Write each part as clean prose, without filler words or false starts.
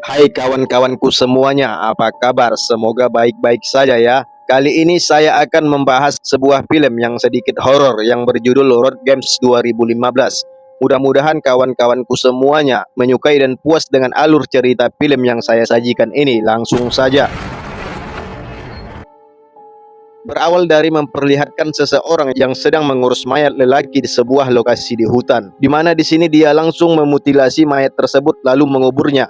Hai kawan-kawanku semuanya, apa kabar? Semoga baik-baik saja ya. Kali ini saya akan membahas sebuah film yang sedikit horor yang berjudul Road Games 2015. Mudah-mudahan kawan-kawanku semuanya menyukai dan puas dengan alur cerita film yang saya sajikan ini. Langsung saja. Berawal dari memperlihatkan seseorang yang sedang mengurus mayat lelaki di sebuah lokasi di hutan, di mana di sini dia langsung memutilasi mayat tersebut lalu menguburnya.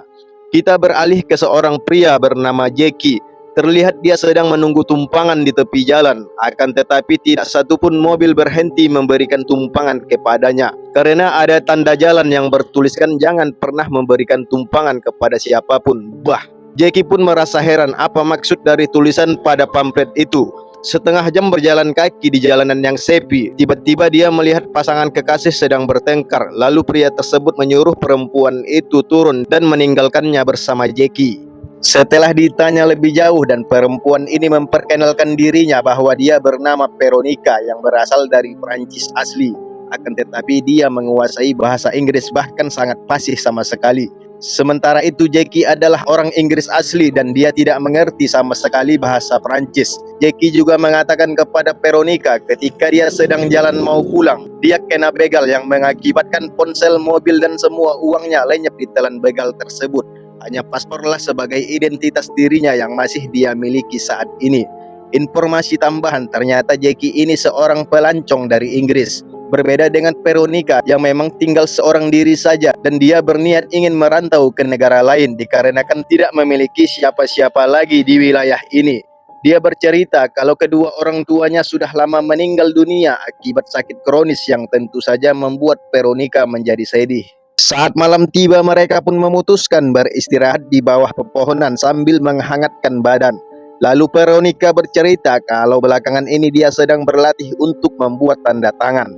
Kita beralih ke seorang pria bernama Jackie. Terlihat dia sedang menunggu tumpangan di tepi jalan, akan tetapi tidak satupun mobil berhenti memberikan tumpangan kepadanya, karena ada tanda jalan yang bertuliskan jangan pernah memberikan tumpangan kepada siapapun. Jackie pun merasa heran apa maksud dari tulisan pada pamflet itu. Setengah jam berjalan kaki di jalanan yang sepi, tiba-tiba dia melihat pasangan kekasih sedang bertengkar. Lalu pria tersebut menyuruh perempuan itu turun dan meninggalkannya bersama Jackie. Setelah ditanya lebih jauh dan perempuan ini memperkenalkan dirinya bahwa dia bernama Veronica yang berasal dari Prancis asli. Akan tetapi dia menguasai bahasa Inggris bahkan sangat fasih sama sekali. Sementara itu Jackie adalah orang Inggris asli dan dia tidak mengerti sama sekali bahasa Prancis. Jackie juga mengatakan kepada Veronica ketika dia sedang jalan mau pulang, dia kena begal yang mengakibatkan ponsel, mobil dan semua uangnya lenyap di telan begal tersebut. Hanya pasporlah sebagai identitas dirinya yang masih dia miliki saat ini. Informasi tambahan, ternyata Jackie ini seorang pelancong dari Inggris. Berbeda dengan Veronica yang memang tinggal seorang diri saja dan dia berniat ingin merantau ke negara lain dikarenakan tidak memiliki siapa-siapa lagi di wilayah ini. Dia bercerita kalau kedua orang tuanya sudah lama meninggal dunia akibat sakit kronis yang tentu saja membuat Veronica menjadi sedih. Saat malam tiba mereka pun memutuskan beristirahat di bawah pepohonan sambil menghangatkan badan. Lalu Veronica bercerita kalau belakangan ini dia sedang berlatih untuk membuat tanda tangan.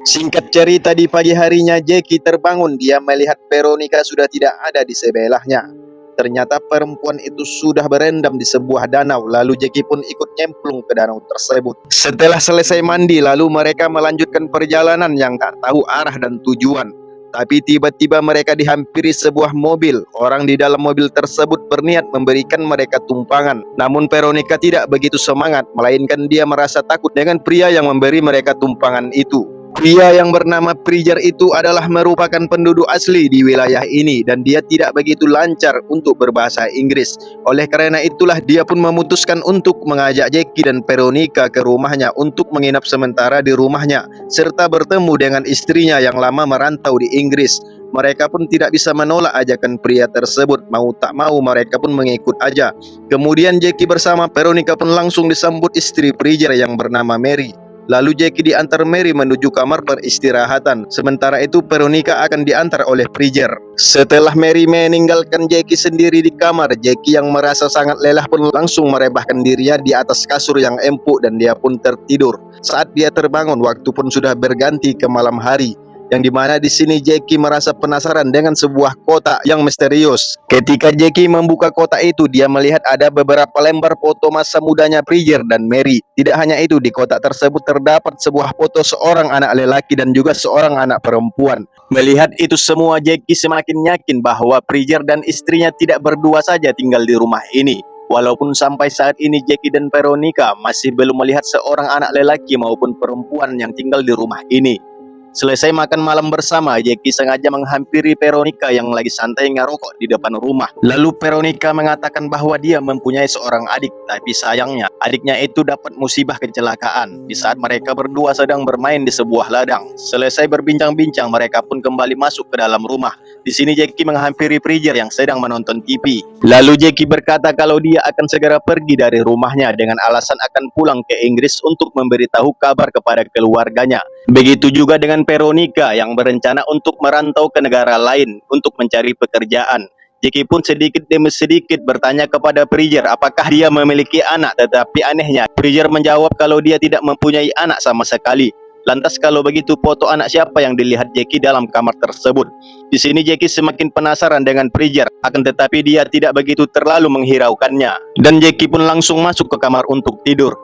Singkat cerita di pagi harinya Jackie terbangun, dia melihat Veronica sudah tidak ada di sebelahnya. Ternyata perempuan itu sudah berendam di sebuah danau, lalu Jackie pun ikut nyemplung ke danau tersebut. Setelah selesai mandi, lalu mereka melanjutkan perjalanan yang tak tahu arah dan tujuan. Tapi tiba-tiba mereka dihampiri sebuah mobil. Orang di dalam mobil tersebut berniat memberikan mereka tumpangan. Namun Veronica tidak begitu semangat, melainkan dia merasa takut dengan pria yang memberi mereka tumpangan itu. Pria yang bernama Prijer itu adalah merupakan penduduk asli di wilayah ini dan dia tidak begitu lancar untuk berbahasa Inggris. Oleh karena itulah dia pun memutuskan untuk mengajak Jackie dan Veronica ke rumahnya untuk menginap sementara di rumahnya serta bertemu dengan istrinya yang lama merantau di Inggris. Mereka pun tidak bisa menolak ajakan pria tersebut, mau tak mau mereka pun mengikut aja. Kemudian Jackie bersama Veronica pun langsung disambut istri Prijer yang bernama Mary. Lalu Jackie diantar Mary menuju kamar peristirahatan. Sementara itu Veronica akan diantar oleh Prijer. Setelah Mary meninggalkan Jackie sendiri di kamar, Jackie yang merasa sangat lelah pun langsung merebahkan dirinya di atas kasur yang empuk dan dia pun tertidur. Saat dia terbangun, waktu pun sudah berganti ke malam hari. Yang dimana di sini Jackie merasa penasaran dengan sebuah kotak yang misterius. Ketika Jackie membuka kotak itu, dia melihat ada beberapa lembar foto masa mudanya Prijer dan Mary. Tidak hanya itu, di kotak tersebut terdapat sebuah foto seorang anak lelaki dan juga seorang anak perempuan. Melihat itu semua, Jackie semakin yakin bahwa Prijer dan istrinya tidak berdua saja tinggal di rumah ini. Walaupun sampai saat ini Jackie dan Veronica masih belum melihat seorang anak lelaki maupun perempuan yang tinggal di rumah ini. Selesai makan malam bersama, Jackie sengaja menghampiri Veronica yang lagi santai ngerokok di depan rumah. Lalu Veronica mengatakan bahwa dia mempunyai seorang adik, tapi sayangnya adiknya itu dapat musibah kecelakaan di saat mereka berdua sedang bermain di sebuah ladang. Selesai berbincang-bincang, mereka pun kembali masuk ke dalam rumah. Di sini Jackie menghampiri Prijer yang sedang menonton TV. Lalu Jackie berkata kalau dia akan segera pergi dari rumahnya dengan alasan akan pulang ke Inggris untuk memberitahu kabar kepada keluarganya. Begitu juga dengan Veronica yang berencana untuk merantau ke negara lain untuk mencari pekerjaan. Jackie pun sedikit demi sedikit bertanya kepada Prijer apakah dia memiliki anak, tetapi anehnya Prijer menjawab kalau dia tidak mempunyai anak sama sekali. Lantas kalau begitu foto anak siapa yang dilihat Jackie dalam kamar tersebut? Di sini Jackie semakin penasaran dengan Prijer, akan tetapi dia tidak begitu terlalu menghiraukannya. Dan Jackie pun langsung masuk ke kamar untuk tidur.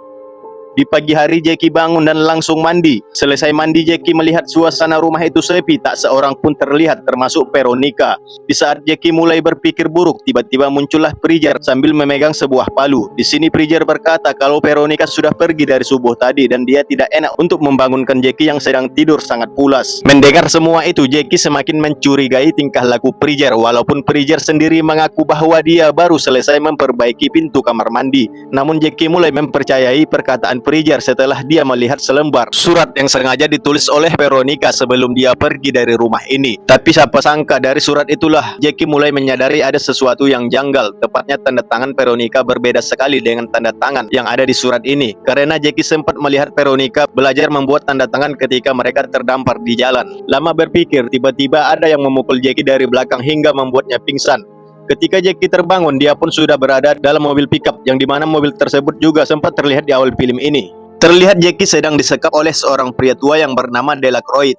Di pagi hari Jackie bangun dan langsung mandi. Selesai mandi, Jackie melihat suasana rumah itu sepi, tak seorang pun terlihat termasuk Veronica. Di saat Jackie mulai berpikir buruk, tiba-tiba muncullah Bridger sambil memegang sebuah palu. Di sini Bridger berkata kalau Veronica sudah pergi dari subuh tadi dan dia tidak enak untuk membangunkan Jackie yang sedang tidur sangat pulas. Mendengar semua itu, Jackie semakin mencurigai tingkah laku Bridger, walaupun Bridger sendiri mengaku bahwa dia baru selesai memperbaiki pintu kamar mandi. Namun Jackie mulai mempercayai perkataan Bridger setelah dia melihat selembar surat yang sengaja ditulis oleh Veronica sebelum dia pergi dari rumah ini. Tapi siapa sangka dari surat itulah Jackie mulai menyadari ada sesuatu yang janggal. Tepatnya tanda tangan Veronica berbeda sekali dengan tanda tangan yang ada di surat ini. Karena Jackie sempat melihat Veronica belajar membuat tanda tangan ketika mereka terdampar di jalan. Lama berpikir, tiba-tiba ada yang memukul Jackie dari belakang hingga membuatnya pingsan. Ketika Jackie terbangun, dia pun sudah berada dalam mobil pickup yang dimana mobil tersebut juga sempat terlihat di awal film ini. Terlihat Jackie sedang disekap oleh seorang pria tua yang bernama Delacroix.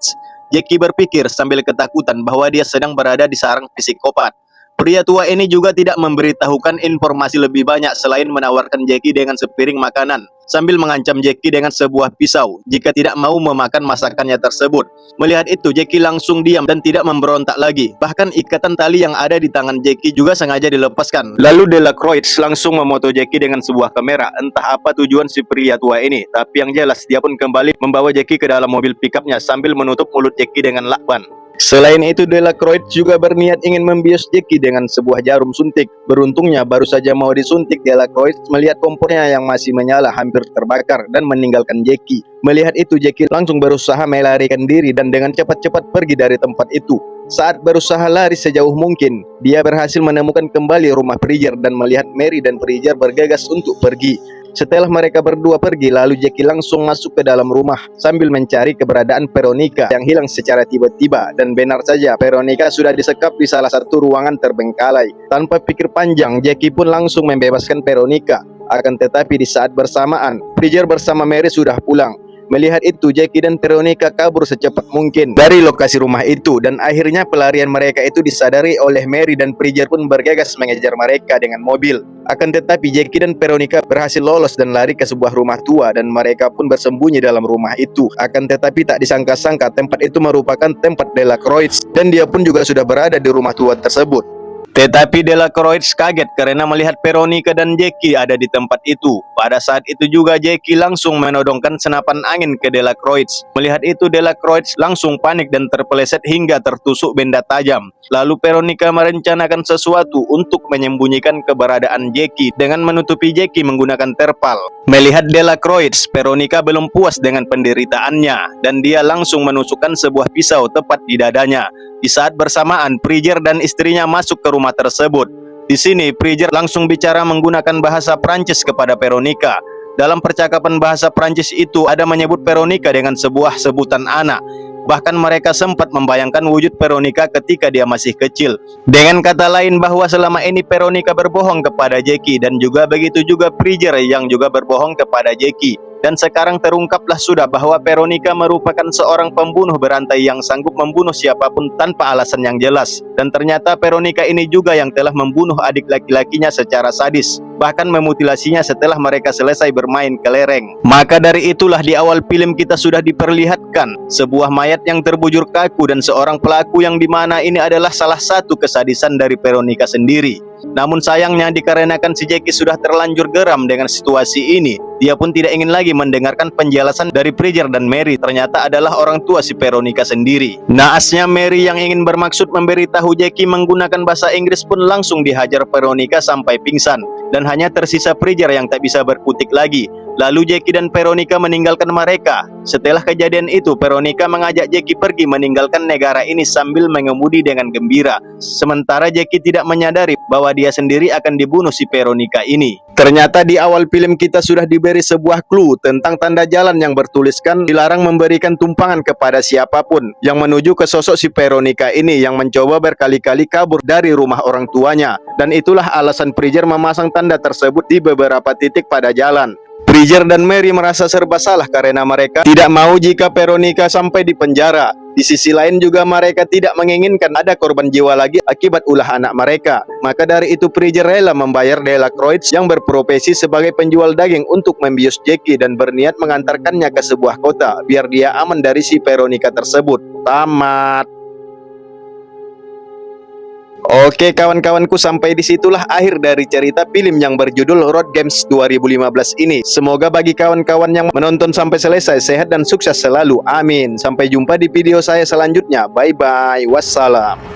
Jackie berpikir sambil ketakutan bahwa dia sedang berada di sarang psikopat. Pria tua ini juga tidak memberitahukan informasi lebih banyak selain menawarkan Jackie dengan sepiring makanan, sambil mengancam Jackie dengan sebuah pisau jika tidak mau memakan masakannya tersebut. Melihat itu, Jackie langsung diam dan tidak memberontak lagi. Bahkan ikatan tali yang ada di tangan Jackie juga sengaja dilepaskan. Lalu Delacroix langsung memoto Jackie dengan sebuah kamera. Entah apa tujuan si pria tua ini, tapi yang jelas dia pun kembali membawa Jackie ke dalam mobil pickupnya sambil menutup mulut Jackie dengan lakban. Selain itu, Delacroix juga berniat ingin membius Jackie dengan sebuah jarum suntik. Beruntungnya baru saja mau disuntik, Delacroix melihat kompornya yang masih menyala hampir terbakar dan meninggalkan Jackie. Melihat itu, Jackie langsung berusaha melarikan diri dan dengan cepat-cepat pergi dari tempat itu. Saat berusaha lari sejauh mungkin, dia berhasil menemukan kembali rumah Bridger dan melihat Mary dan Bridger bergegas untuk pergi. Setelah mereka berdua pergi, lalu Jackie langsung masuk ke dalam rumah sambil mencari keberadaan Veronica yang hilang secara tiba-tiba. Dan benar saja, Veronica sudah disekap di salah satu ruangan terbengkalai. Tanpa pikir panjang, Jackie pun langsung membebaskan Veronica. Akan tetapi di saat bersamaan, Bridger bersama Mary sudah pulang. Melihat itu, Jackie dan Veronica kabur secepat mungkin dari lokasi rumah itu, dan akhirnya pelarian mereka itu disadari oleh Mary dan Bridger pun bergegas mengejar mereka dengan mobil. Akan tetapi Jackie dan Veronica berhasil lolos dan lari ke sebuah rumah tua dan mereka pun bersembunyi dalam rumah itu. Akan tetapi tak disangka-sangka tempat itu merupakan tempat Delacroix dan dia pun juga sudah berada di rumah tua tersebut. Tetapi Delacroix kaget karena melihat Veronica dan Jackie ada di tempat itu. Pada saat itu juga Jackie langsung menodongkan senapan angin ke Delacroix. Melihat itu, Delacroix langsung panik dan terpeleset hingga tertusuk benda tajam. Lalu Veronica merencanakan sesuatu untuk menyembunyikan keberadaan Jackie dengan menutupi Jackie menggunakan terpal. Melihat Delacroix, Veronica belum puas dengan penderitaannya dan dia langsung menusukkan sebuah pisau tepat di dadanya. Di saat bersamaan, Bridger dan istrinya masuk ke rumah tersebut. Di sini, Bridger langsung bicara menggunakan bahasa Prancis kepada Veronica. Dalam percakapan bahasa Prancis itu ada menyebut Veronica dengan sebuah sebutan anak. Bahkan mereka sempat membayangkan wujud Veronica ketika dia masih kecil. Dengan kata lain bahwa selama ini Veronica berbohong kepada Jackie dan juga begitu juga Bridger yang juga berbohong kepada Jackie. Dan sekarang terungkaplah sudah bahwa Veronica merupakan seorang pembunuh berantai yang sanggup membunuh siapapun tanpa alasan yang jelas. Dan ternyata Veronica ini juga yang telah membunuh adik laki-lakinya secara sadis, bahkan memutilasinya setelah mereka selesai bermain kelereng. Maka dari itulah di awal film kita sudah diperlihatkan sebuah mayat yang terbujur kaku dan seorang pelaku yang dimana ini adalah salah satu kesadisan dari Veronica sendiri. Namun sayangnya dikarenakan si Jackie sudah terlanjur geram dengan situasi ini, dia pun tidak ingin lagi mendengarkan penjelasan dari Bridger dan Mary. Ternyata adalah orang tua si Veronica sendiri. Naasnya Mary yang ingin bermaksud memberitahu Jackie menggunakan bahasa Inggris pun langsung dihajar Veronica sampai pingsan. Dan hanya tersisa Bridger yang tak bisa berkutik lagi. Lalu Jackie dan Veronica meninggalkan mereka. Setelah kejadian itu, Veronica mengajak Jackie pergi meninggalkan negara ini sambil mengemudi dengan gembira. Sementara Jackie tidak menyadari bahwa dia sendiri akan dibunuh si Veronica ini. Ternyata di awal film kita sudah diberi sebuah clue tentang tanda jalan yang bertuliskan dilarang memberikan tumpangan kepada siapapun, yang menuju ke sosok si Veronica ini yang mencoba berkali-kali kabur dari rumah orang tuanya. Dan itulah alasan Bridger memasang tanda tersebut di beberapa titik pada jalan. Bridger dan Mary merasa serba salah karena mereka tidak mau jika Veronica sampai di penjara. Di sisi lain juga mereka tidak menginginkan ada korban jiwa lagi akibat ulah anak mereka. Maka dari itu Bridger rela membayar Delacroix yang berprofesi sebagai penjual daging untuk membius Jackie dan berniat mengantarkannya ke sebuah kota biar dia aman dari si Veronica tersebut. Tamat. Oke kawan-kawanku, sampai disitulah akhir dari cerita film yang berjudul Road Games 2015 ini. Semoga bagi kawan-kawan yang menonton sampai selesai sehat dan sukses selalu. Amin. Sampai jumpa di video saya selanjutnya. Bye bye. Wassalam.